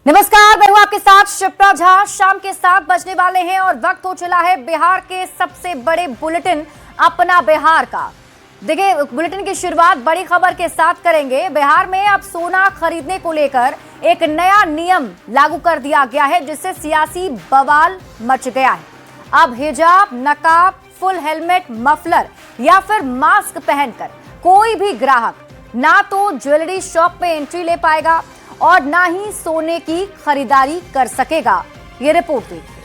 नमस्कार, मैं हूं आपके साथ शिप्रा झा। शाम के 7 बजने वाले हैं और वक्त हो चला है बिहार के सबसे बड़े बुलेटिन अपना बिहार का। देखिए, बुलेटिन की शुरुआत बड़ी खबर के साथ करेंगे। बिहार में अब सोना खरीदने को लेकर एक नया नियम लागू कर दिया गया है, जिससे सियासी बवाल मच गया है। अब हिजाब, नकाब, फुल हेलमेट, मफलर या फिर मास्क पहनकर कोई भी ग्राहक ना तो ज्वेलरी शॉप में एंट्री ले पाएगा और ना ही सोने की खरीदारी कर सकेगा। ये रिपोर्ट देखिए।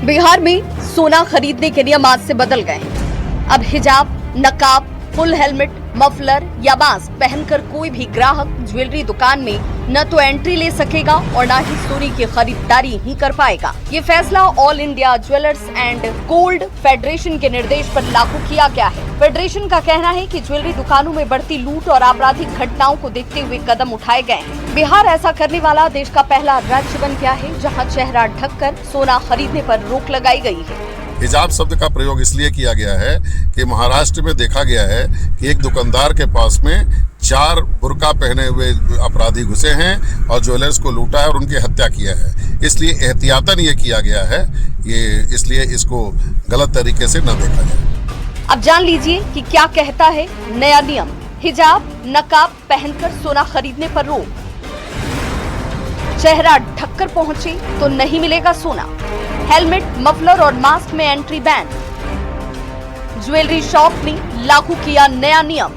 बिहार में सोना खरीदने के नियम आज से बदल गए हैं। अब हिजाब, नकाब, फुल हेलमेट, मफलर या मास्क पहनकर कोई भी ग्राहक ज्वेलरी दुकान में न तो एंट्री ले सकेगा और न ही सोने की खरीदारी ही कर पाएगा। ये फैसला all India jewellers and gold federation के निर्देश पर लागू किया गया है। फेडरेशन का कहना है कि ज्वेलरी दुकानों में बढ़ती लूट और आपराधिक घटनाओं को देखते हुए कदम उठाए गए हैं। बिहार ऐसा करने वाला देश का पहला राज्य बन गया है, जहाँ चेहरा ढककर सोना खरीदने पर रोक लगाई गई है। हिजाब शब्द का प्रयोग इसलिए किया गया है कि महाराष्ट्र में देखा गया है कि एक दुकानदार के पास में 4 बुर्का पहने हुए अपराधी घुसे हैं और ज्वेलर्स को लूटा है और उनकी हत्या किया है। इसलिए एहतियातन ये किया गया है, इसलिए इसको गलत तरीके से न देखा जाए। अब जान लीजिए कि क्या कहता है नया नियम। हिजाब, नकाब पहनकर सोना खरीदने पर रोक। चेहरा ढककर पहुंचे तो नहीं मिलेगा सोना। हेलमेट, मफलर और मास्क में एंट्री बैन। ज्वेलरी शॉप में लागू किया नया नियम।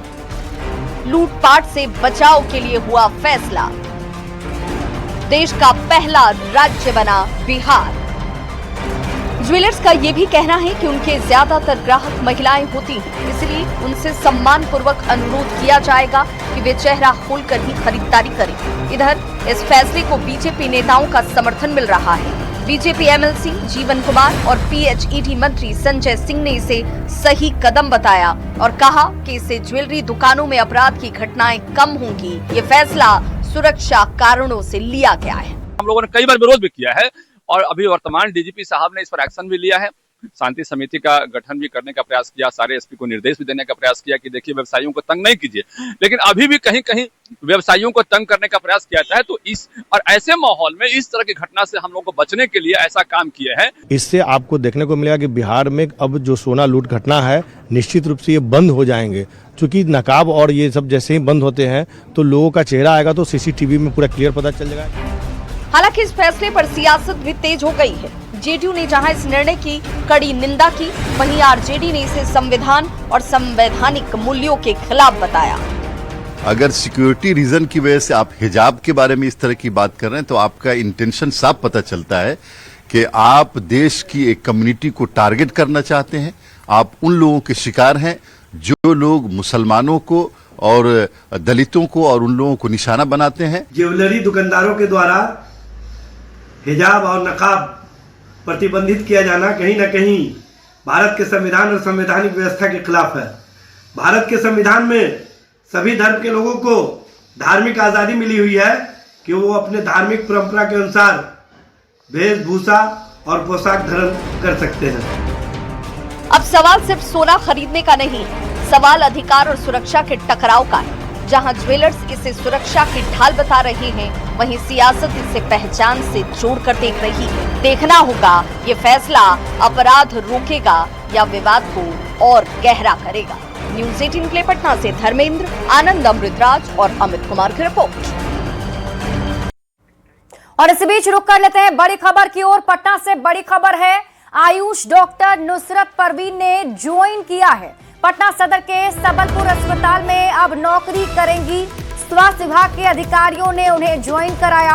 लूटपाट से बचाव के लिए हुआ फैसला। देश का पहला राज्य बना बिहार। ज्वेलर्स का यह भी कहना है कि उनके ज्यादातर ग्राहक महिलाएं होती हैं, इसलिए उनसे सम्मान पूर्वक अनुरोध किया जाएगा कि वे चेहरा खोलकर ही खरीदारी करें। इधर इस फैसले को बीजेपी नेताओं का समर्थन मिल रहा है। बीजेपी एमएलसी जीवन कुमार और पीएचईडी मंत्री संजय सिंह ने इसे सही कदम बताया और कहा कि इससे ज्वेलरी दुकानों में अपराध की घटनाएं कम होंगी। ये फैसला सुरक्षा कारणों से लिया गया है। हम लोगों ने कई बार विरोध भी किया है और अभी वर्तमान डीजीपी साहब ने इस पर एक्शन भी लिया है। शांति समिति का गठन भी करने का प्रयास किया, सारे एसपी को निर्देश भी देने का प्रयास किया कि देखिए व्यवसायियों को तंग नहीं कीजिए, लेकिन अभी भी कहीं कहीं व्यवसायियों को तंग करने का प्रयास किया जाता है। तो इस और ऐसे माहौल में इस तरह की घटना से हम लोग को बचने के लिए ऐसा काम किए हैं। इससे आपको देखने को मिलेगा कि बिहार में अब जो सोना लूट घटना है निश्चित रूप से ये बंद हो जाएंगे, क्योंकि नकाब और ये सब जैसे ही बंद होते हैं तो लोगों का चेहरा आएगा तो सीसीटीवी में पूरा क्लियर पता चल जाएगा। हालांकि इस फैसले पर सियासत भी तेज हो गई है। जेडीयू ने जहां इस निर्णय की कड़ी निंदा की, वहीं आरजेडी ने इसे संविधान और संवैधानिक मूल्यों के खिलाफ बताया। अगर सिक्योरिटी रीजन की वजह से आप हिजाब के बारे में इस तरह की बात कर रहे हैं तो आपका इंटेंशन साफ पता चलता है कि आप देश की एक कम्युनिटी को टारगेट करना चाहते हैं। आप उन लोगों के शिकार हैं जो लोग मुसलमानों को और दलितों को और उन लोगों को निशाना बनाते हैं। ज्वेलरी दुकानदारों के द्वारा हिजाब और नकाब प्रतिबंधित किया जाना कहीं न कहीं भारत के संविधान और संवैधानिक व्यवस्था के खिलाफ है। भारत के संविधान में सभी धर्म के लोगों को धार्मिक आज़ादी मिली हुई है कि वो अपने धार्मिक परंपरा के अनुसार वेशभूषा और पोशाक धारण कर सकते हैं। अब सवाल सिर्फ सोना खरीदने का नहीं है, सवाल अधिकार और सुरक्षा के टकराव का है। जहां ज्वेलर्स इसे सुरक्षा की ढाल बता रहे हैं, वहीं सियासत इसे पहचान से जोड़कर देख रही है। देखना होगा ये फैसला अपराध रोकेगा या विवाद को और गहरा करेगा। न्यूज़ 18 के लिए पटना से धर्मेंद्र, आनंद, अमृतराज और अमित कुमार की रिपोर्ट। और इसी बीच रुक कर लेते हैं बड़ी खबर की ओर। पटना से बड़ी खबर है, आयुष डॉक्टर नुसरत परवीन ने ज्वाइन किया है। पटना सदर के सबलपुर अस्पताल में अब नौकरी करेंगी। स्वास्थ्य विभाग के अधिकारियों ने उन्हें ज्वाइन कराया।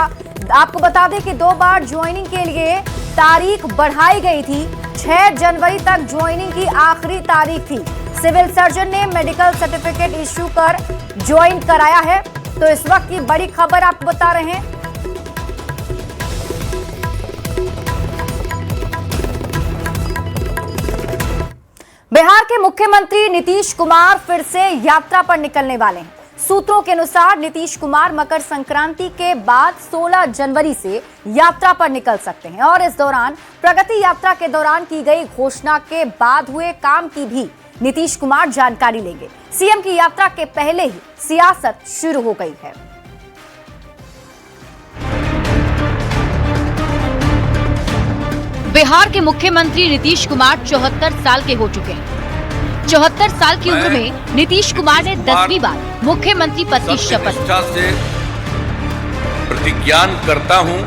आपको बता दें कि 2 बार ज्वाइनिंग के लिए तारीख बढ़ाई गई थी। 6 जनवरी तक ज्वाइनिंग की आखिरी तारीख थी। सिविल सर्जन ने मेडिकल सर्टिफिकेट इश्यू कर ज्वाइन कराया है। तो इस वक्त की बड़ी खबर आपको बता रहे हैं। बिहार के मुख्यमंत्री नीतीश कुमार फिर से यात्रा पर निकलने वाले हैं। सूत्रों के अनुसार नीतीश कुमार मकर संक्रांति के बाद 16 जनवरी से यात्रा पर निकल सकते हैं और इस दौरान प्रगति यात्रा के दौरान की गई घोषणा के बाद हुए काम की भी नीतीश कुमार जानकारी लेंगे। सीएम की यात्रा के पहले ही सियासत शुरू हो गई है। बिहार के मुख्यमंत्री नीतीश कुमार 74 साल के हो चुके हैं। 74 साल की उम्र में नीतीश कुमार ने 10वीं बार मुख्यमंत्री पद की शपथ से प्रतिज्ञान करता हूं।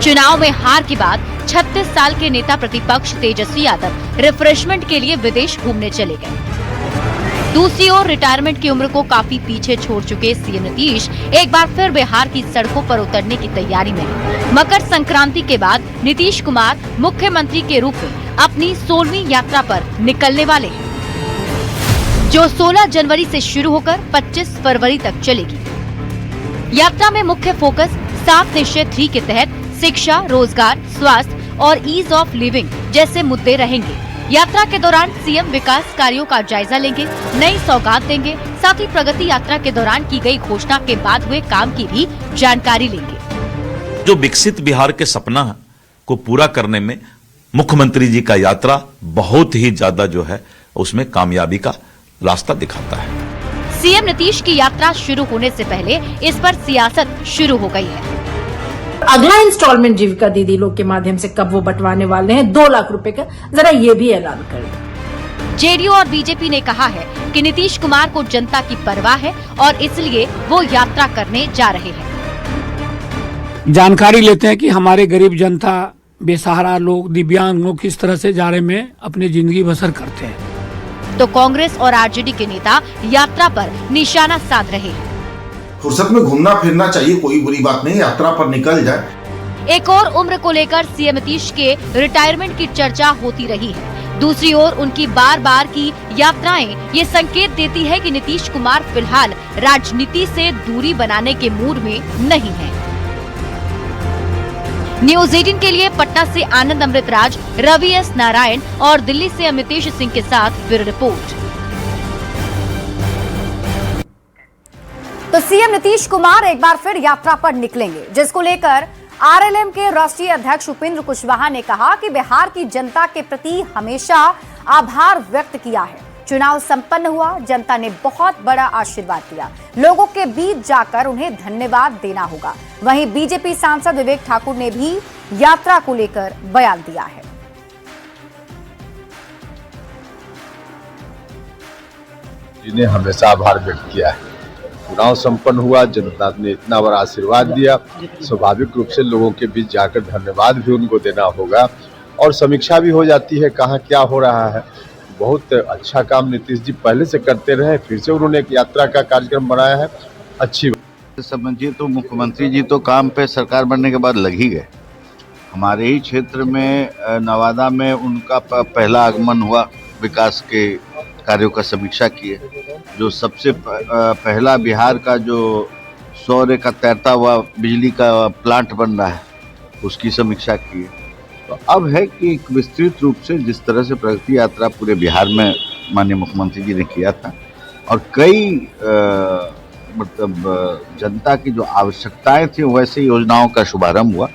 चुनाव में हार के बाद 36 साल के नेता प्रतिपक्ष तेजस्वी यादव रिफ्रेशमेंट के लिए विदेश घूमने चले गए। दूसरी ओर रिटायरमेंट की उम्र को काफी पीछे छोड़ चुके सीएम नीतीश एक बार फिर बिहार की सड़कों पर उतरने की तैयारी में हैं। मकर संक्रांति के बाद नीतीश कुमार मुख्यमंत्री के रूप में अपनी 16वीं यात्रा पर निकलने वाले हैं, जो 16 जनवरी से शुरू होकर 25 फरवरी तक चलेगी। यात्रा में मुख्य फोकस 7 निश्चय 3 के तहत शिक्षा, रोजगार, स्वास्थ्य और ईज ऑफ लिविंग जैसे मुद्दे रहेंगे। यात्रा के दौरान सीएम विकास कार्यों का जायजा लेंगे, नई सौगात देंगे, साथ ही प्रगति यात्रा के दौरान की गई घोषणा के बाद हुए काम की भी जानकारी लेंगे। जो विकसित बिहार के सपना को पूरा करने में मुख्यमंत्री जी का यात्रा बहुत ही ज्यादा जो है उसमें कामयाबी का रास्ता दिखाता है। सीएम नीतीश की यात्रा शुरू होने से पहले इस पर सियासत शुरू हो गई है। अगला इंस्टॉलमेंट जीविका दीदी लोग के माध्यम से कब वो बंटवाने वाले हैं 2 लाख रुपए का, जरा ये भी ऐलान कर दें। जेडीयू और बीजेपी ने कहा है कि नीतीश कुमार को जनता की परवाह है और इसलिए वो यात्रा करने जा रहे हैं। जानकारी लेते हैं कि हमारे गरीब जनता, बेसहारा लोग, दिव्यांग लोग किस तरह से जाड़े में अपनी जिंदगी बसर करते हैं। तो कांग्रेस और आरजेडी के नेता यात्रा पर निशाना साध रहे हैं। फुर्सत में घूमना फिरना चाहिए, कोई बुरी बात नहीं, यात्रा पर निकल जाए। एक और उम्र को लेकर सीएम नीतीश के रिटायरमेंट की चर्चा होती रही है। दूसरी ओर उनकी बार बार की यात्राएं ये संकेत देती है कि नीतीश कुमार फिलहाल राजनीति से दूरी बनाने के मूड में नहीं है। न्यूज 18 के लिए पटना से आनंद अमृतराज, रवि एस नारायण और दिल्ली से अमितेश सिंह के साथ ब्यूरो रिपोर्ट। तो सीएम नीतीश कुमार एक बार फिर यात्रा पर निकलेंगे, जिसको लेकर आरएलएम के राष्ट्रीय अध्यक्ष उपेंद्र कुशवाहा ने कहा कि बिहार की जनता के प्रति हमेशा आभार व्यक्त किया है। चुनाव संपन्न हुआ, जनता ने बहुत बड़ा आशीर्वाद दिया, लोगों के बीच जाकर उन्हें धन्यवाद देना होगा। वहीं बीजेपी सांसद विवेक ठाकुर ने भी यात्रा को लेकर बयान दिया है। जिन्हें हमेशा आभार व्यक्त किया है। चुनाव संपन्न हुआ, जनता ने इतना बड़ा आशीर्वाद दिया, स्वाभाविक रूप से लोगों के बीच जाकर धन्यवाद भी उनको देना होगा और समीक्षा भी हो जाती है कहाँ क्या हो रहा है। बहुत अच्छा काम नीतीश जी पहले से करते रहे, फिर से उन्होंने एक यात्रा का कार्यक्रम बनाया है, अच्छी बात। समझिए तो मुख्यमंत्री जी तो काम पे सरकार बनने के बाद लग ही गए। हमारे ही क्षेत्र में नवादा में उनका पहला आगमन हुआ, विकास के कार्यों का समीक्षा किए। जो सबसे पहला बिहार का जो सौर का तैरता हुआ बिजली का प्लांट बन रहा है उसकी समीक्षा किए। तो अब है कि विस्तृत रूप से जिस तरह से प्रगति यात्रा पूरे बिहार में माननीय मुख्यमंत्री जी ने किया था और कई मतलब जनता की जो आवश्यकताएं थी वैसे योजनाओं का शुभारंभ हुआ।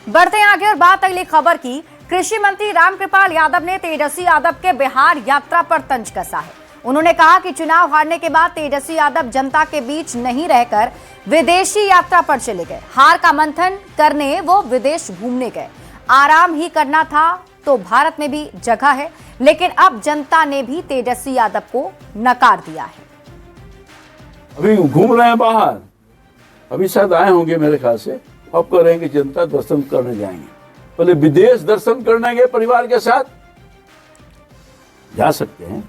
बढ़ते हैं आगे और बात अगली खबर की। कृषि मंत्री रामकृपाल यादव ने तेजस्वी यादव के बिहार यात्रा पर तंज कसा है। उन्होंने कहा कि चुनाव हारने के बाद तेजस्वी यादव जनता के बीच नहीं रहकर विदेशी यात्रा पर चले गए। हार का मंथन करने वो विदेश घूमने गए। आराम ही करना था तो भारत में भी जगह है, लेकिन अब जनता ने भी तेजस्वी यादव को नकार दिया है। अभी घूम रहे हैं बाहर, अभी शायद आए होंगे मेरे ख्याल से। अब करेंगे जनता दर्शन करने जाएंगे, पहले विदेश दर्शन करने गए परिवार के साथ, जा सकते हैं,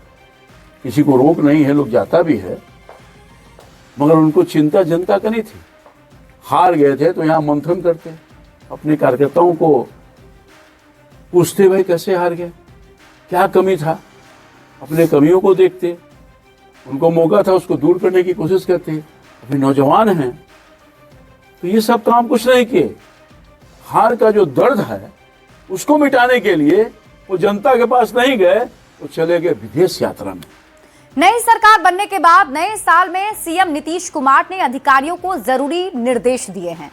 किसी को रोक नहीं है, लोग जाता भी है, मगर उनको चिंता जनता का नहीं थी। हार गए थे तो यहाँ मंथन करते, अपने कार्यकर्ताओं को पूछते भाई कैसे हार गए, क्या कमी था, अपने कमियों को देखते, उनको मौका था उसको दूर करने की कोशिश करते। अभी नौजवान हैं तो ये सब काम कुछ नहीं किए। हार का जो दर्द है उसको मिटाने के लिए वो जनता के पास नहीं गए, वो चले गए विदेश यात्रा में। नई सरकार बनने के बाद नए साल में सीएम नीतीश कुमार ने अधिकारियों को जरूरी निर्देश दिए हैं।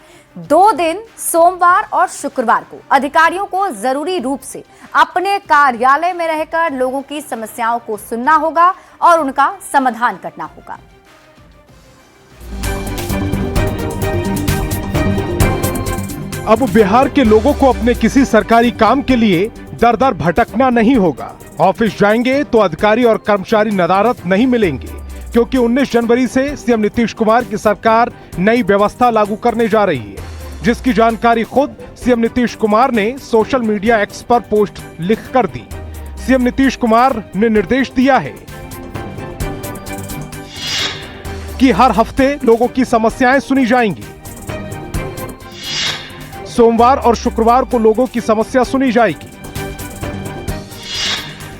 2 दिन सोमवार और शुक्रवार को अधिकारियों को जरूरी रूप से अपने कार्यालय में रहकर लोगों की समस्याओं को सुनना होगा और उनका समाधान करना होगा। अब बिहार के लोगों को अपने किसी सरकारी काम के लिए दर दर भटकना नहीं होगा। ऑफिस जाएंगे तो अधिकारी और कर्मचारी नदारद नहीं मिलेंगे, क्योंकि 19 जनवरी से सीएम नीतीश कुमार की सरकार नई व्यवस्था लागू करने जा रही है, जिसकी जानकारी खुद सीएम नीतीश कुमार ने सोशल मीडिया एक्स पर पोस्ट लिखकर दी। सीएम नीतीश कुमार ने निर्देश दिया है कि हर हफ्ते लोगों की समस्याएं सुनी जाएंगी। सोमवार और शुक्रवार को लोगों की समस्या सुनी जाएगी।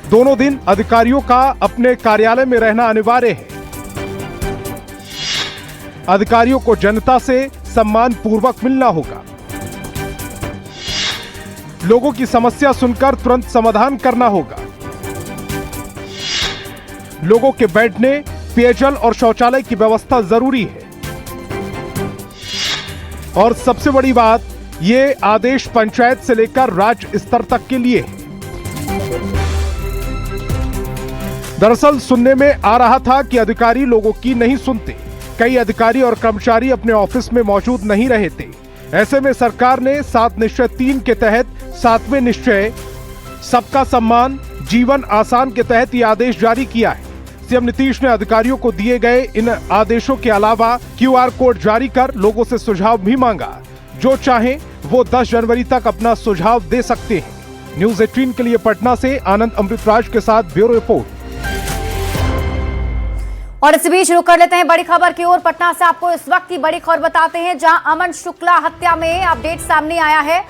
दोनों दिन अधिकारियों का अपने कार्यालय में रहना अनिवार्य है। अधिकारियों को जनता से सम्मान पूर्वक मिलना होगा। लोगों की समस्या सुनकर तुरंत समाधान करना होगा। लोगों के बैठने, पेयजल और शौचालय की व्यवस्था जरूरी है। और सबसे बड़ी बात, ये आदेश पंचायत से लेकर राज्य स्तर तक के लिए है। दरअसल सुनने में आ रहा था कि अधिकारी लोगों की नहीं सुनते। कई अधिकारी और कर्मचारी अपने ऑफिस में मौजूद नहीं रहे थे। ऐसे में सरकार ने 7 निश्चय 3 के तहत 7वें निश्चय सबका सम्मान जीवन आसान के तहत ये आदेश जारी किया है। सीएम नीतीश ने अधिकारियों को दिए गए इन आदेशों के अलावा QR कोड जारी कर लोगों से सुझाव भी मांगा। जो चाहें वो 10 जनवरी तक अपना सुझाव दे सकते हैं। न्यूज़ 18 के लिए पटना से आनंद अमृतराज के साथ ब्यूरो रिपोर्ट। और इस बीच रुक कर लेते हैं बड़ी खबर की ओर। पटना से आपको इस वक्त की बड़ी खबर बताते हैं, जहां अमन शुक्ला हत्या में अपडेट सामने आया है।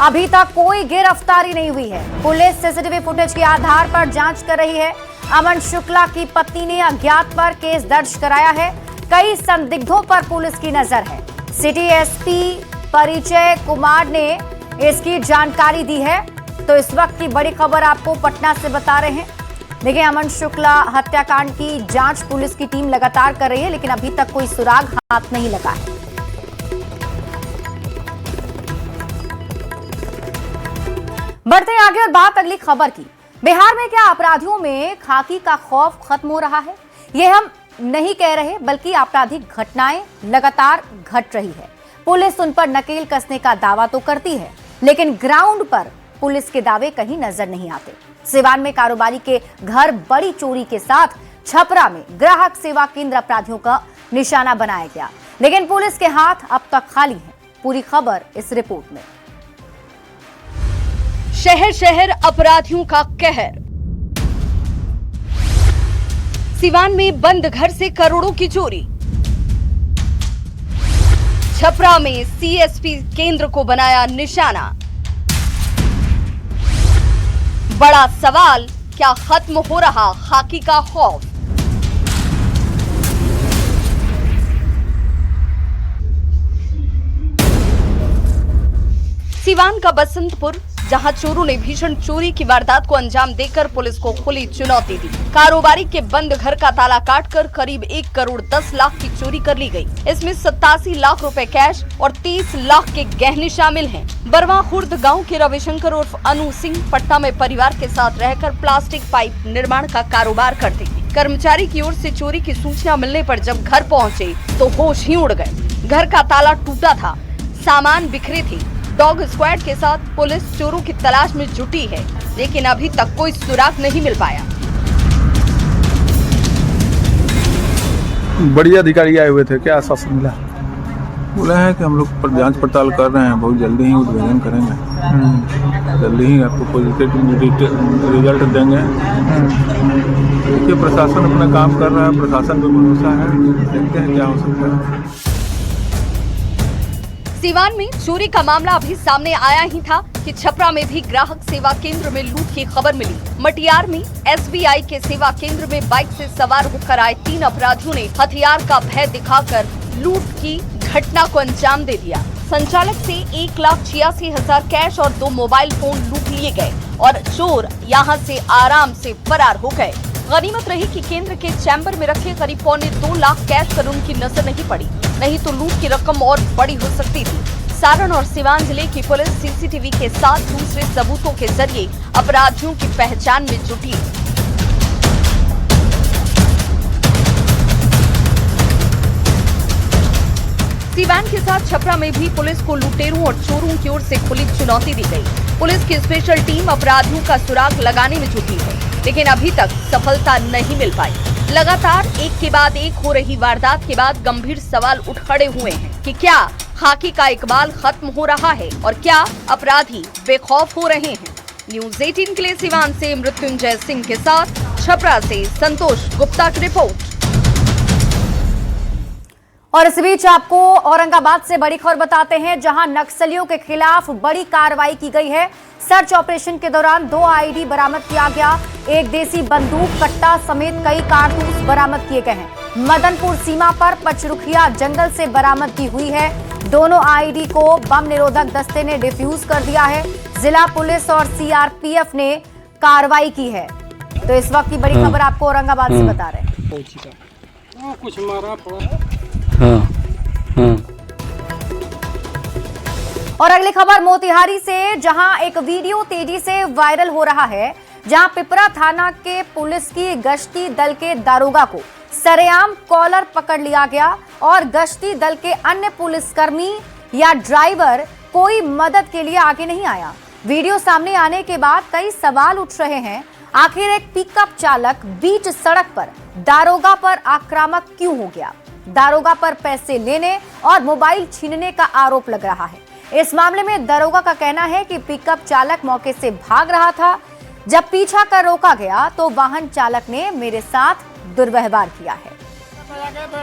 अभी तक कोई गिरफ्तारी नहीं हुई है। पुलिस सीसीटीवी फुटेज के आधार पर जांच कर रही है। अमन शुक्ला की पत्नी ने अज्ञात पर केस दर्ज कराया है। कई संदिग्धों पर पुलिस की नजर है। सिटी एसपी परिचय कुमार ने इसकी जानकारी दी है। तो इस वक्त की बड़ी खबर आपको पटना से बता रहे हैं। देखिए, अमन शुक्ला हत्याकांड की जांच पुलिस की टीम लगातार कर रही है, लेकिन अभी तक कोई सुराग हाथ नहीं लगा है। बढ़ते हैं आगे और बात अगली खबर की। बिहार में क्या अपराधियों में खाकी का खौफ खत्म हो रहा है? ये हम नहीं कह रहे, बल्कि आपराधिक घटनाएं लगातार घट रही है। पुलिस उन पर नकेल कसने का दावा तो करती है, लेकिन ग्राउंड पर पुलिस के दावे कहीं नजर नहीं आते। सिवान में कारोबारी के घर बड़ी चोरी के साथ छपरा में ग्राहक सेवा केंद्र अपराधियों का निशाना बनाया गया, लेकिन पुलिस के हाथ अब तक खाली हैं। पूरी खबर इस रिपोर्ट में। शहर शहर अपराधियों का कहर। सिवान में बंद घर से करोड़ों की चोरी। छपरा में सीएसपी केंद्र को बनाया निशाना। बड़ा सवाल, क्या खत्म हो रहा खाकी का खौफ? सिवान का बसंतपुर, जहां चोरों ने भीषण चोरी की वारदात को अंजाम देकर पुलिस को खुली चुनौती दी। कारोबारी के बंद घर का ताला काटकर करीब 1 करोड़ 10 लाख की चोरी कर ली गई। इसमें 87 लाख रुपए कैश और 30 लाख के गहने शामिल हैं। बरवा खुर्द गांव के रविशंकर उर्फ अनु सिंह पटना में परिवार के साथ रहकर प्लास्टिक पाइप निर्माण का कारोबार करते थे। कर्मचारी की ओर से चोरी की सूचना मिलने पर जब घर पहुंचे तो होश ही उड़ गए। घर का ताला टूटा था, सामान बिखरे थे। डॉग स्क्वाड के साथ पुलिस चोरों की तलाश में जुटी है, लेकिन अभी तक कोई सुराग नहीं मिल पाया। बड़ी अधिकारी आए हुए थे, क्या आश्वासन मिला? बोला है कि हम लोग पर जांच पड़ताल कर रहे हैं, बहुत जल्दी ही उद्घाटन करेंगे, जल्दी ही आपको पॉजिटिव रिजल्ट देंगे। देखिए, प्रशासन अपना काम कर रहा है, प्रशासन पे भरोसा है, देखते हैं क्या हो सकता है। सिवान में चोरी का मामला अभी सामने आया ही था कि छपरा में भी ग्राहक सेवा केंद्र में लूट की खबर मिली। मटियार में SBI के सेवा केंद्र में बाइक से सवार होकर आए 3 अपराधियों ने हथियार का भय दिखाकर लूट की घटना को अंजाम दे दिया। संचालक से 1,86,000 कैश और 2 मोबाइल फोन लूट लिए गए और चोर यहां से आराम से फरार हो गए। गनीमत रही कि केंद्र के चैम्बर में रखे करीब 2.25 लाख कैश पर उनकी नजर नहीं पड़ी, नहीं तो लूट की रकम और बड़ी हो सकती थी। सारण और सिवान जिले की पुलिस सीसीटीवी के साथ दूसरे सबूतों के जरिए अपराधियों की पहचान में जुटी है। सिवान के साथ छपरा में भी पुलिस को लुटेरों और चोरों की ओर से खुली चुनौती दी गई। पुलिस की स्पेशल टीम अपराधियों का सुराग लगाने में जुटी है, लेकिन अभी तक सफलता नहीं मिल पाई। लगातार एक के बाद एक हो रही वारदात के बाद गंभीर सवाल उठ खड़े हुए हैं कि क्या खाकी का इकबाल खत्म हो रहा है और क्या अपराधी बेखौफ हो रहे हैं। न्यूज़ 18 के लिए सिवान से मृत्युंजय सिंह के साथ छपरा से संतोष गुप्ता की रिपोर्ट। और इस बीच आपको औरंगाबाद से बड़ी खबर बताते हैं, जहां नक्सलियों के खिलाफ बड़ी कार्रवाई की गई है। सर्च ऑपरेशन के दौरान 2 आईडी बरामद किया गया, एक देसी बंदूक कट्टा समेत कई कारतूस बरामद किए गए हैं। मदनपुर सीमा पर पचरुखिया जंगल से बरामदगी हुई है। दोनों आईडी को बम निरोधक दस्ते ने डिफ्यूज कर दिया है। जिला पुलिस और सीआरपीएफ ने कार्रवाई की है। तो इस वक्त की बड़ी खबर आपको औरंगाबाद से बता रहे हैं। कुछ मारा पड़ा। और अगली खबर मोतिहारी से, जहां एक वीडियो तेजी से वायरल हो रहा है, जहां पिपरा थाना के पुलिस की गश्ती दल के दारोगा को सरेआम कॉलर पकड़ लिया गया और गश्ती दल के अन्य पुलिसकर्मी या ड्राइवर कोई मदद के लिए आगे नहीं आया। वीडियो सामने आने के बाद कई सवाल उठ रहे हैं। आखिर एक पिकअप चालक बीच सड़क पर दारोगा पर आक्रामक क्यों हो गया? दारोगा पर पैसे लेने और मोबाइल छीनने का आरोप लग रहा है। इस मामले में दारोगा का कहना है कि पिकअप चालक मौके से भाग रहा था। जब पीछा कर रोका गया तो वाहन चालक ने मेरे साथ दुर्व्यवहार किया है।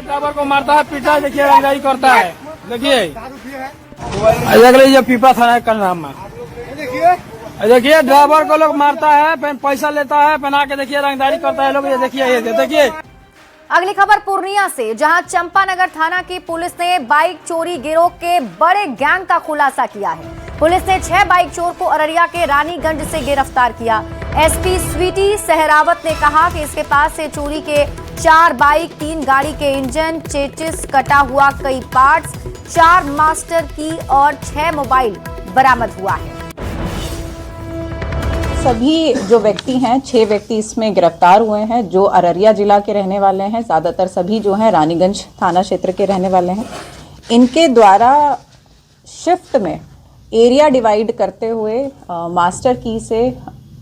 ड्राइवर को मारता है, पीटा, देखिए रंगाई करता है। देखिए पीपा थाना का नाम है। देखिए ड्राइवर को लोग मारता है, पैसा लेता है, बना के देखिए रंगदारी करता है लोग। ये देखिए। अगली खबर पूर्णिया से, जहां चंपानगर थाना की पुलिस ने बाइक चोरी गिरोह के बड़े गैंग का खुलासा किया है। पुलिस ने 6 बाइक चोर को अररिया के रानीगंज से गिरफ्तार किया। एसपी स्वीटी सहरावत ने कहा कि इसके पास से चोरी के 4 बाइक, 3 गाड़ी के इंजन, चेचिस, कटा हुआ कई पार्ट्स, 4 मास्टर की और 6 मोबाइल बरामद हुआ है। सभी जो व्यक्ति हैं, 6 व्यक्ति इसमें गिरफ्तार हुए हैं, जो अररिया जिला के रहने वाले हैं। ज़्यादातर सभी जो हैं रानीगंज थाना क्षेत्र के रहने वाले हैं। इनके द्वारा शिफ्ट में एरिया डिवाइड करते हुए मास्टर की से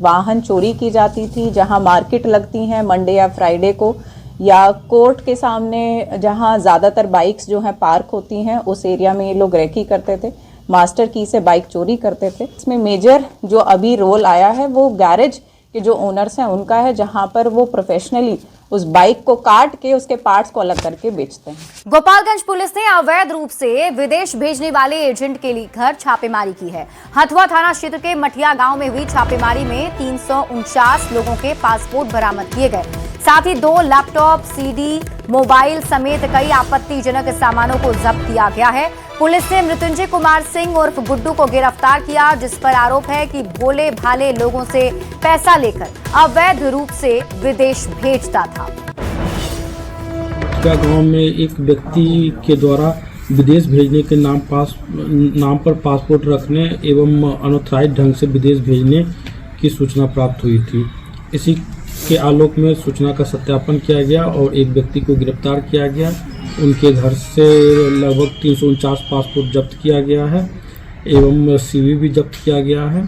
वाहन चोरी की जाती थी। जहां मार्केट लगती हैं मंडे या फ्राइडे को, या कोर्ट के सामने जहां ज़्यादातर बाइक्स जो हैं पार्क होती हैं, उस एरिया में ये लोग रेकी करते थे, मास्टर की से बाइक चोरी करते थे। इसमें मेजर जो अभी रोल आया है वो गैरेज के जो ओनर्स हैं उनका है, जहां पर वो प्रोफेशनली उस बाइक को काट के उसके पार्ट्स को अलग करके बेचते हैं। गोपालगंज पुलिस ने अवैध रूप से विदेश भेजने वाले एजेंट के लिए घर छापेमारी की है। हथुआ थाना क्षेत्र के मठिया गांव में हुई छापेमारी में 349 लोगों के पासपोर्ट बरामद किए गए। साथ ही 2 लैपटॉप, सीडी, मोबाइल समेत कई आपत्तिजनक सामानों को जब्त किया गया है। पुलिस ने मृत्युंजय कुमार सिंह उर्फ गुड्डू को गिरफ्तार किया, जिस पर आरोप है कि भोले भाले लोगों से पैसा लेकर अवैध रूप से विदेश भेजता था। गांव में एक व्यक्ति के द्वारा विदेश भेजने के नाम पर पासपोर्ट रखने एवं अनऑथराइज्ड ढंग से विदेश भेजने की सूचना प्राप्त हुई थी। इसी के आलोक में सूचना का सत्यापन किया गया और एक व्यक्ति को गिरफ्तार किया गया। उनके घर से लगभग 349 पासपोर्ट जब्त किया गया है एवं सीवी भी जब्त किया गया है।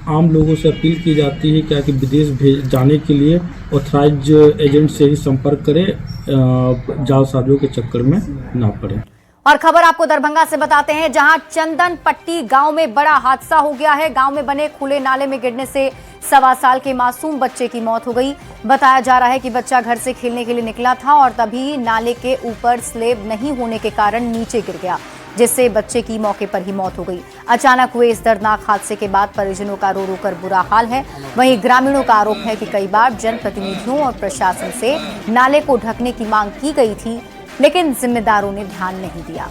आम लोगों से अपील की जाती है क्या कि विदेश जाने के लिए ऑथराइज एजेंट से ही संपर्क करें, जालसाजियों के चक्कर में ना पड़े। और खबर आपको दरभंगा से बताते हैं, जहां चंदन पट्टी गांव में बड़ा हादसा हो गया है। गांव में बने खुले नाले में गिरने से 1.25 साल के मासूम बच्चे की मौत हो गई। बताया जा रहा है कि बच्चा घर से खेलने के लिए निकला था और तभी नाले के ऊपर स्लेब नहीं होने के कारण नीचे गिर गया, जिससे बच्चे की मौके पर ही मौत हो गई। अचानक हुए इस दर्दनाक हादसे के बाद परिजनों का रो रो कर बुरा हाल है। वहीं ग्रामीणों का आरोप है कि कई बार जनप्रतिनिधियों और प्रशासन से नाले को ढकने की मांग की गई थी, लेकिन जिम्मेदारों ने ध्यान नहीं दिया।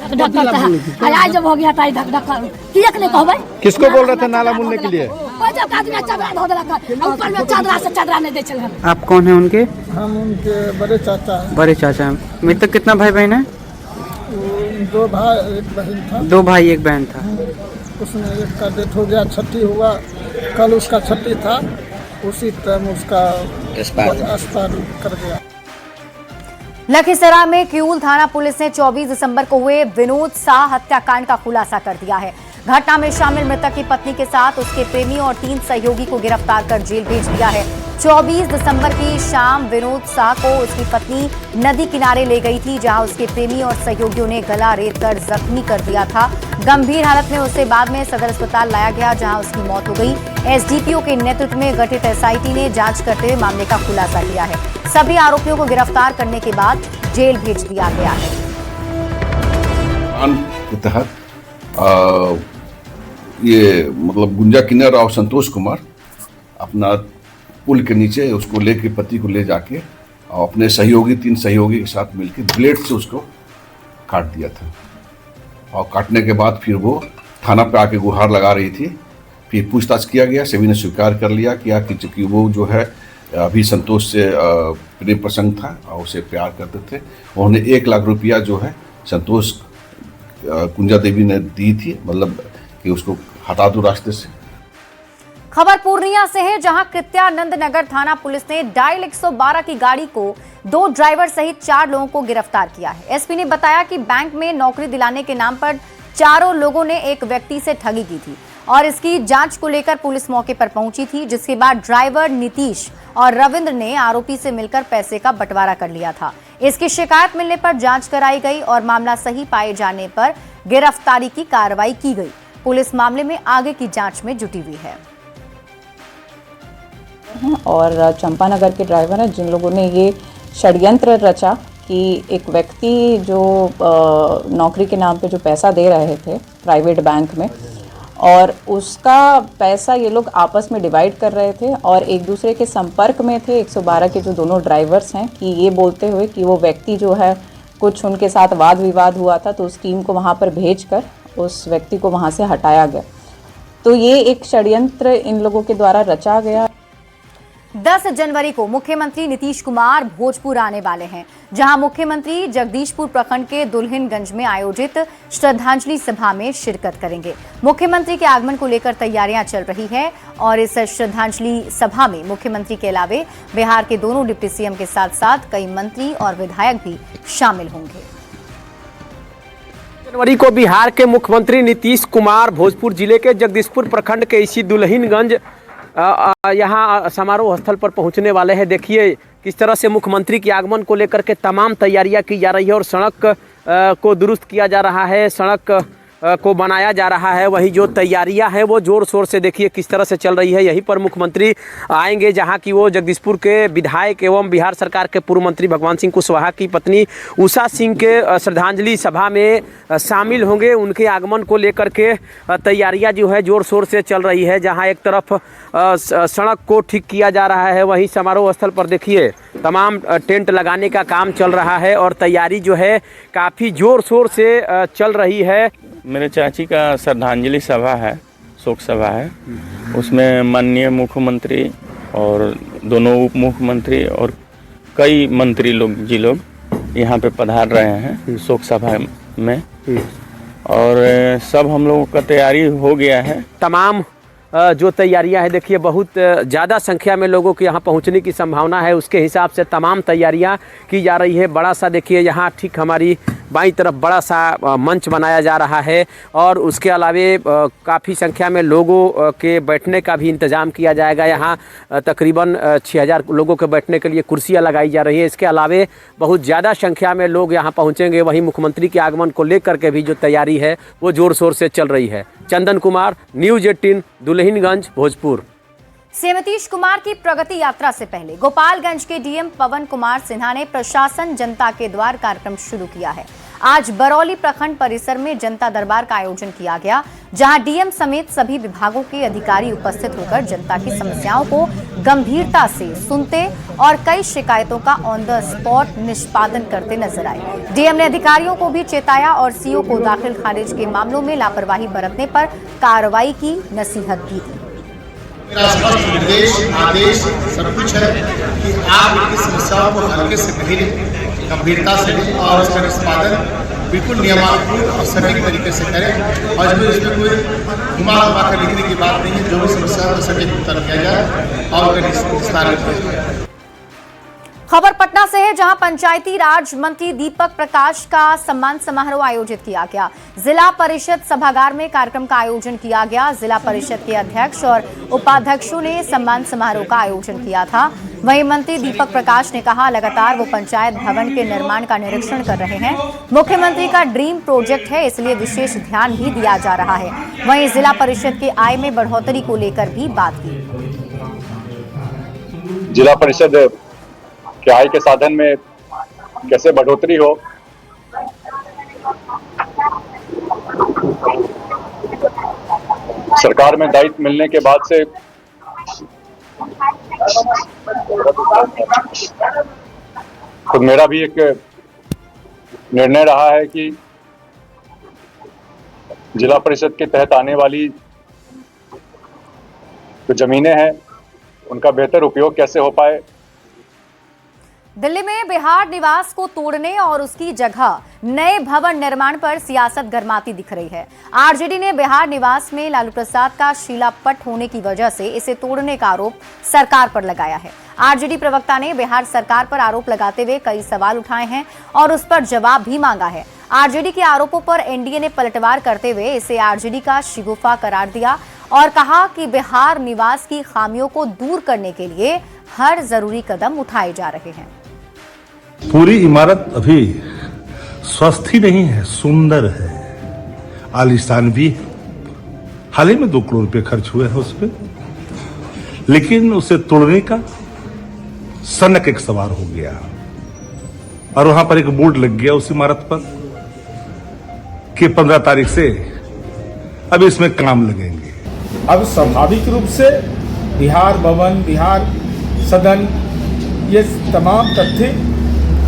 धक धक करता है। आज जब हो गया था धक धक किया के नहीं कहबै। किसको बोल रहे थे नाला मुनने के लिए? कोई जब आदमी चादरा धो देलक ऊपर में चादरा से चादरा नहीं दे चल। आप कौन है उनके? हम उनके बड़े चाचा हैं। बड़े चाचा हैं। मृतक कितना भाई बहन है? 2 भाई 1 बहन था। 2 भाई 1 बहन था। उसमें एक का डेथ हो गया, छठी हुआ, कल उसका छठी था, उसी टाइम उसका एक्सपायर कर गया। लखीसराय में किऊल थाना पुलिस ने 24 दिसंबर को हुए विनोद शाह हत्याकांड का खुलासा कर दिया है। घटना में शामिल मृतक की पत्नी के साथ उसके प्रेमी और 3 सहयोगी को गिरफ्तार कर जेल भेज दिया है। 24 दिसंबर की शाम विनोद शाह को उसकी पत्नी नदी किनारे ले गई थी, जहां उसके प्रेमी और सहयोगियों ने गला रेतकर जख्मी कर दिया था। गंभीर हालत में उसे बाद में सदर अस्पताल लाया गया, जहां उसकी मौत हो गई। एसडीपीओ के नेतृत्व में गठित एसआईटी ने जांच करते हुए मामले का खुलासा किया है। सभी आरोपियों को गिरफ्तार करने के बाद जेल भेज दिया गया है। के तहत ये मतलब गुंजा किन्नर और संतोष कुमार अपना पुल के नीचे उसको लेके पति को ले जाके और अपने सहयोगी 3 सहयोगी के साथ मिलकर ब्लेड से उसको काट दिया था। और काटने के बाद फिर वो थाना पे आके गुहार लगा रही थी। फिर पूछताछ किया गया, सभी ने स्वीकार कर लिया कि चूँकि वो जो है अभी संतोष से प्रेम प्रसंग था और उसे प्यार करते थे। उन्होंने 1 लाख रुपया जो है संतोष कुंजा देवी ने दी थी, मतलब कि उसको हटा दो रास्ते से। खबर पूर्णिया से है, जहां कृत्यानंद नगर थाना पुलिस ने डायल 112 की गाड़ी को 2 ड्राइवर सहित 4 लोगों को गिरफ्तार किया है। एसपी ने बताया कि बैंक में नौकरी दिलाने के नाम पर चारों लोगों ने एक व्यक्ति से ठगी की थी और इसकी जांच को लेकर पुलिस मौके पर पहुंची थी, जिसके बाद ड्राइवर नीतीश और रविंद्र ने आरोपी से मिलकर पैसे का बंटवारा कर लिया था। इसकी शिकायत मिलने पर जांच कराई गई और मामला सही पाए जाने पर गिरफ्तारी की कार्रवाई की गई। पुलिस मामले में आगे की जांच में जुटी हुई है। और चंपानगर के ड्राइवर हैं जिन लोगों ने ये षड्यंत्र रचा कि एक व्यक्ति जो नौकरी के नाम पे जो पैसा दे रहे थे प्राइवेट बैंक में, और उसका पैसा ये लोग आपस में डिवाइड कर रहे थे और एक दूसरे के संपर्क में थे 112 के जो दोनों ड्राइवर्स हैं, कि ये बोलते हुए कि वो व्यक्ति जो है कुछ उनके साथ वाद विवाद हुआ था, तो उस टीम को वहाँ पर भेजकर उस व्यक्ति को वहाँ से हटाया गया। तो ये एक षड्यंत्र इन लोगों के द्वारा रचा गया। 10 जनवरी को मुख्यमंत्री नीतीश कुमार भोजपुर आने वाले हैं, जहां मुख्यमंत्री जगदीशपुर प्रखंड के दुल्हिनगंज में आयोजित श्रद्धांजलि सभा में शिरकत करेंगे। मुख्यमंत्री के आगमन को लेकर तैयारियां चल रही है और इस श्रद्धांजलि सभा में मुख्यमंत्री के अलावे बिहार के दोनों डिप्टी सीएम के साथ साथ कई मंत्री और विधायक भी शामिल होंगे। जनवरी को बिहार के मुख्यमंत्री नीतीश कुमार भोजपुर जिले के जगदीशपुर प्रखंड के इसी दुल्हिनगंज यहाँ समारोह स्थल पर पहुँचने वाले हैं। देखिए किस तरह से मुख्यमंत्री के आगमन को लेकर के तमाम तैयारियां की जा रही है और सड़क को दुरुस्त किया जा रहा है, सड़क को बनाया जा रहा है। वही जो तैयारियां हैं वो जोर शोर से देखिए किस तरह से चल रही है। यहीं पर मुख्यमंत्री आएंगे, जहां की वो जगदीशपुर के विधायक एवं बिहार सरकार के पूर्व मंत्री भगवान सिंह कुशवाहा की पत्नी उषा सिंह के श्रद्धांजलि सभा में शामिल होंगे। उनके आगमन को लेकर के तैयारियां जो है जोर शोर से चल रही है। जहाँ एक तरफ सड़क को ठीक किया जा रहा है, वहीं समारोह स्थल पर देखिए तमाम टेंट लगाने का काम चल रहा है और तैयारी जो है काफ़ी जोर शोर से चल रही है। मेरे चाची का श्रद्धांजलि सभा है, शोक सभा है, उसमें माननीय मुख्यमंत्री और दोनों उप मुख्यमंत्री और कई मंत्री लोग यहाँ पे पधार रहे हैं शोक सभा में और सब हम लोगों का तैयारी हो गया है। तमाम जो तैयारियां हैं देखिए बहुत ज़्यादा संख्या में लोगों के यहाँ पहुँचने की संभावना है, उसके हिसाब से तमाम तैयारियां की जा रही है। बड़ा सा देखिए यहाँ ठीक हमारी बाईं तरफ बड़ा सा मंच बनाया जा रहा है और उसके अलावे काफ़ी संख्या में लोगों के बैठने का भी इंतज़ाम किया जाएगा। यहाँ तकरीबन 6000 लोगों के बैठने के लिए कुर्सियाँ लगाई जा रही हैं। इसके अलावे बहुत ज़्यादा संख्या में लोग यहाँ पहुँचेंगे। वहीं मुख्यमंत्री के आगमन को लेकर के भी जो तैयारी है वो ज़ोर शोर से चल रही है। चंदन कुमार, न्यूज़ 18, दुल्हिनगंज, भोजपुर। सीएम नीतीश कुमार की प्रगति यात्रा से पहले गोपालगंज के डीएम पवन कुमार सिन्हा ने प्रशासन जनता के द्वार कार्यक्रम शुरू किया है। आज बरौली प्रखंड परिसर में जनता दरबार का आयोजन किया गया, जहां डीएम समेत सभी विभागों के अधिकारी उपस्थित होकर जनता की समस्याओं को गंभीरता से सुनते और कई शिकायतों का ऑन द स्पॉट निष्पादन करते नजर आए। डीएम ने अधिकारियों को भी चेताया और सीओ को दाखिल खारिज के मामलों में लापरवाही बरतने पर कार्रवाई की नसीहत दी। मेरा स्पष्ट निर्देश आदेश सब कुछ है कि आप इनकी समस्याओं को हल्के से गंभीरता से और उसका निष्पादन बिल्कुल नियमानुकूल और सटीक तरीके से करें। और इसमें कोई घुमा कर लिखने की बात नहीं है। जो भी समस्या है सटीक उत्तर किया जाए और निस्तारण किया जाए। खबर पटना से है, जहां पंचायती राज मंत्री दीपक प्रकाश का सम्मान समारोह आयोजित किया गया। जिला परिषद सभागार में कार्यक्रम का आयोजन किया गया। जिला परिषद के अध्यक्ष और उपाध्यक्षों ने सम्मान समारोह का आयोजन किया था। वहीं मंत्री दीपक प्रकाश ने कहा, लगातार वो पंचायत भवन के निर्माण का निरीक्षण कर रहे हैं। मुख्यमंत्री का ड्रीम प्रोजेक्ट है, इसलिए विशेष ध्यान भी दिया जा रहा है। वहीं जिला परिषद के आय में बढ़ोतरी को लेकर भी बात की। जिला परिषद के आय के साधन में कैसे बढ़ोतरी हो, सरकार में दायित्व मिलने के बाद से खुद मेरा भी एक निर्णय रहा है कि जिला परिषद के तहत आने वाली जो जमीनें हैं उनका बेहतर उपयोग कैसे हो पाए। दिल्ली में बिहार निवास को तोड़ने और उसकी जगह नए भवन निर्माण पर सियासत गरमाती दिख रही है। आरजेडी ने बिहार निवास में लालू प्रसाद का शिलापट होने की वजह से इसे तोड़ने का आरोप सरकार पर लगाया है। आरजेडी प्रवक्ता ने बिहार सरकार पर आरोप लगाते हुए कई सवाल उठाए हैं और उस पर जवाब भी मांगा है। आरजेडी के आरोपों पर एनडीए ने पलटवार करते हुए इसे आरजेडी का शिगुफा करार दिया और कहा कि बिहार निवास की खामियों को दूर करने के लिए हर जरूरी कदम उठाए जा रहे हैं। पूरी इमारत अभी स्वस्थ ही नहीं है, सुंदर है, आलीशान भी है। हाल ही में 2 करोड़ रुपए खर्च हुए हैं उस पर, लेकिन उसे तोड़ने का सनक एक सवार हो गया और वहां पर एक बोर्ड लग गया उस इमारत पर कि 15 तारीख से अब इसमें काम लगेंगे। अब स्वाभाविक रूप से बिहार भवन, बिहार सदन, ये तमाम तथ्य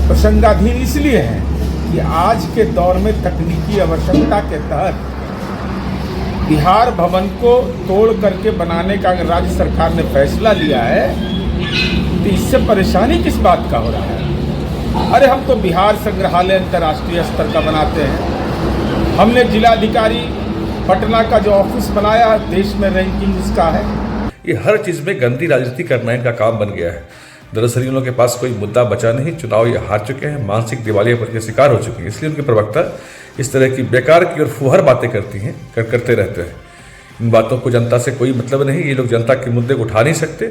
प्रसंगाधीन इसलिए है कि आज के दौर में तकनीकी आवश्यकता के तहत बिहार भवन को तोड़ करके बनाने का अगर राज्य सरकार ने फैसला लिया है तो इससे परेशानी किस बात का हो रहा है। अरे हम तो बिहार संग्रहालय अंतर्राष्ट्रीय स्तर का बनाते हैं। हमने जिलाधिकारी पटना का जो ऑफिस बनाया देश में रैंकिंग इसका है। ये हर चीज में गंदी राजनीति करना इनका काम बन गया है। दरअसल इन लोगों के पास कोई मुद्दा बचा नहीं, चुनाव ये हार चुके हैं, मानसिक दिवालियापन के शिकार हो चुके हैं। इसलिए उनके प्रवक्ता इस तरह की बेकार की और फुहर बातें करते रहते हैं। इन बातों को जनता से कोई मतलब नहीं, ये लोग जनता के मुद्दे को उठा नहीं सकते।